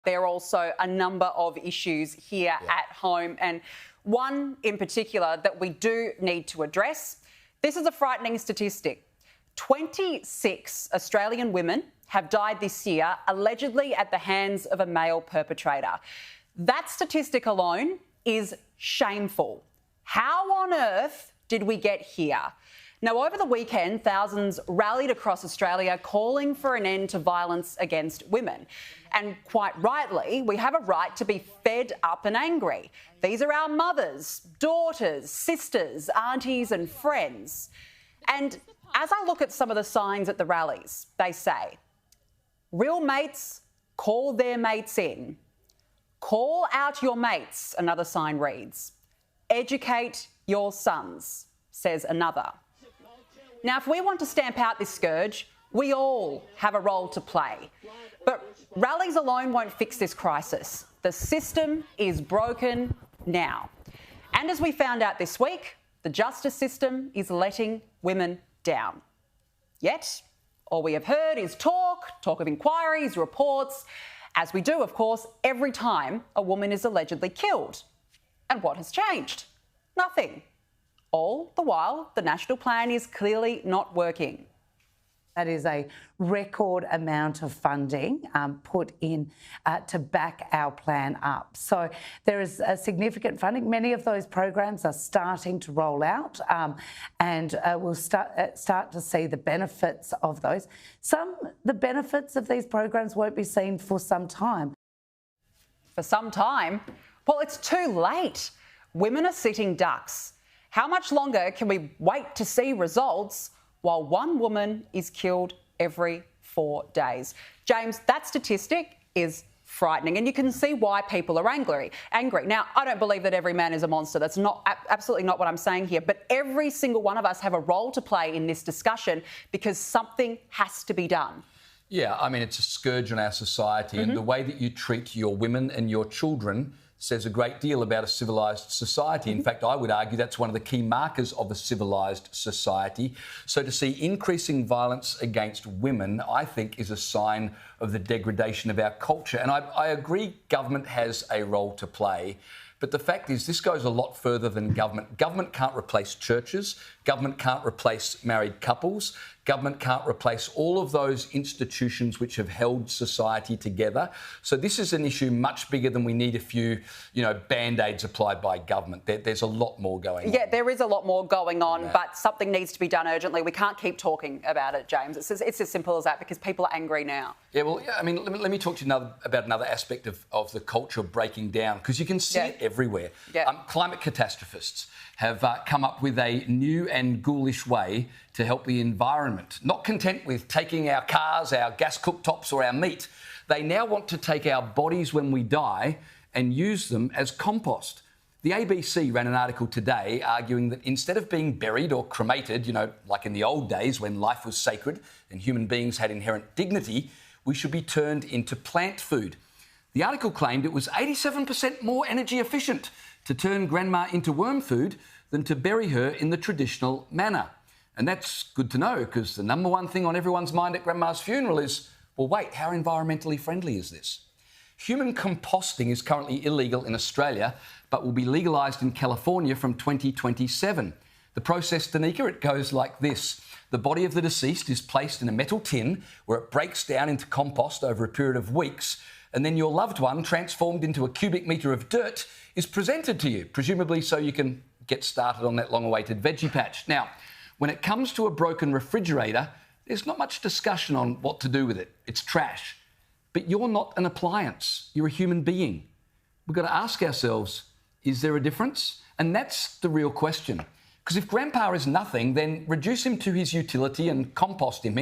There are also a number of issues here at home, and one in particular that we do need to address. This is a frightening statistic. 26 Australian women have died this year, allegedly at the hands of a male perpetrator. That statistic alone is shameful. How on earth did we get here? Now, over the weekend, thousands rallied across Australia calling for an end to violence against women. And quite rightly, we have a right to be fed up and angry. These are our mothers, daughters, sisters, aunties and friends. And as I look at some of the signs at the rallies, they say, real mates call their mates in. Call out your mates, another sign reads. Educate your sons, says another. Now, if we want to stamp out this scourge, we all have a role to play. But rallies alone won't fix this crisis. The system is broken now. And as we found out this week, the justice system is letting women down. Yet, all we have heard is talk of inquiries, reports, as we do, of course, every time a woman is allegedly killed. And what has changed? Nothing. All the while, the national plan is clearly not working. That is a record amount of funding put in to back our plan up. So there is a significant funding. Many of those programs are starting to roll out and we'll start to see the benefits of those. The benefits of these programs won't be seen for some time. For some time? Well, it's too late. Women are sitting ducks. How much longer can we wait to see results while one woman is killed every 4 days? James, that statistic is frightening, and you can see why people are angry. Now, I don't believe that every man is a monster. That's absolutely not what I'm saying here. But every single one of us have a role to play in this discussion because something has to be done. Yeah, I mean, it's a scourge on our society, and the way that you treat your women and your children says a great deal about a civilised society. In fact, I would argue that's one of the key markers of a civilised society. So to see increasing violence against women, I think, is a sign of the degradation of our culture. And I agree government has a role to play. But the fact is, this goes a lot further than government. Government can't replace churches. Government can't replace married couples. Government can't replace all of those institutions which have held society together. So this is an issue much bigger than we need a few, band-aids applied by government. There's a lot more going on. Yeah, there is a lot more going on, but something needs to be done urgently. We can't keep talking about it, James. It's as simple as that because people are angry now. Yeah, well, I mean, let me talk to you about another aspect of the culture breaking down, because you can see it everywhere. Yeah. Climate catastrophists have come up with a new and ghoulish way to help the environment. Not content with taking our cars, our gas cooktops or our meat, they now want to take our bodies when we die and use them as compost. The ABC ran an article today arguing that instead of being buried or cremated, like in the old days when life was sacred and human beings had inherent dignity, we should be turned into plant food. The article claimed it was 87% more energy efficient to turn grandma into worm food than to bury her in the traditional manner. And that's good to know, because the number one thing on everyone's mind at grandma's funeral is, well, wait, how environmentally friendly is this? Human composting is currently illegal in Australia, but will be legalised in California from 2027. The process, Danica, it goes like this. The body of the deceased is placed in a metal tin where it breaks down into compost over a period of weeks, and then your loved one, transformed into a cubic metre of dirt, is presented to you, presumably so you can get started on that long-awaited veggie patch. Now, when it comes to a broken refrigerator, there's not much discussion on what to do with it. It's trash. But you're not an appliance. You're a human being. We've got to ask ourselves, is there a difference? And that's the real question. Because if Grandpa is nothing, then reduce him to his utility and compost him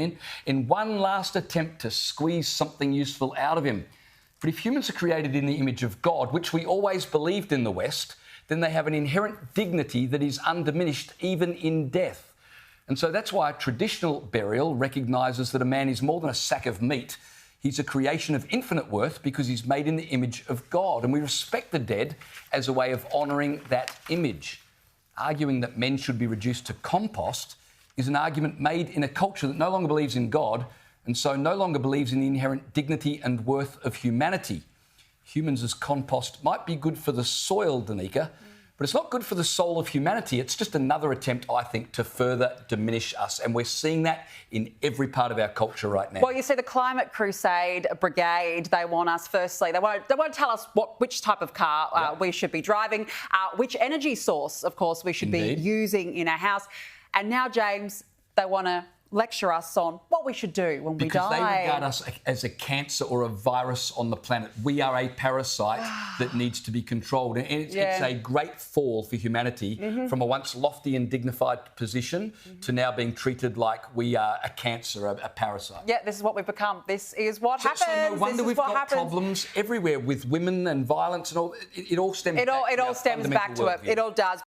in one last attempt to squeeze something useful out of him. But if humans are created in the image of God, which we always believed in the West, then they have an inherent dignity that is undiminished even in death. And so that's why traditional burial recognises that a man is more than a sack of meat. He's a creation of infinite worth because he's made in the image of God. And we respect the dead as a way of honouring that image. Arguing that men should be reduced to compost is an argument made in a culture that no longer believes in God and so no longer believes in the inherent dignity and worth of humanity. humans as compost might be good for the soil, Danica, but it's not good for the soul of humanity. It's just another attempt, I think, to further diminish us. And we're seeing that in every part of our culture right now. Well, you see, the Climate Crusade Brigade, they want us, firstly, they won't tell us which type of car we should be driving, which energy source, of course, we should be using in our house. And now, James, they want to lecture us on what we should do when we die. Because they regard us as a cancer or a virus on the planet. We are a parasite that needs to be controlled. And it's a great fall for humanity from a once lofty and dignified position to now being treated like we are a cancer, a parasite. Yeah, this is what we've become. This is what happens. So no wonder we've got problems everywhere with women and violence and all. It all stems back to it all stems back to it. It all does.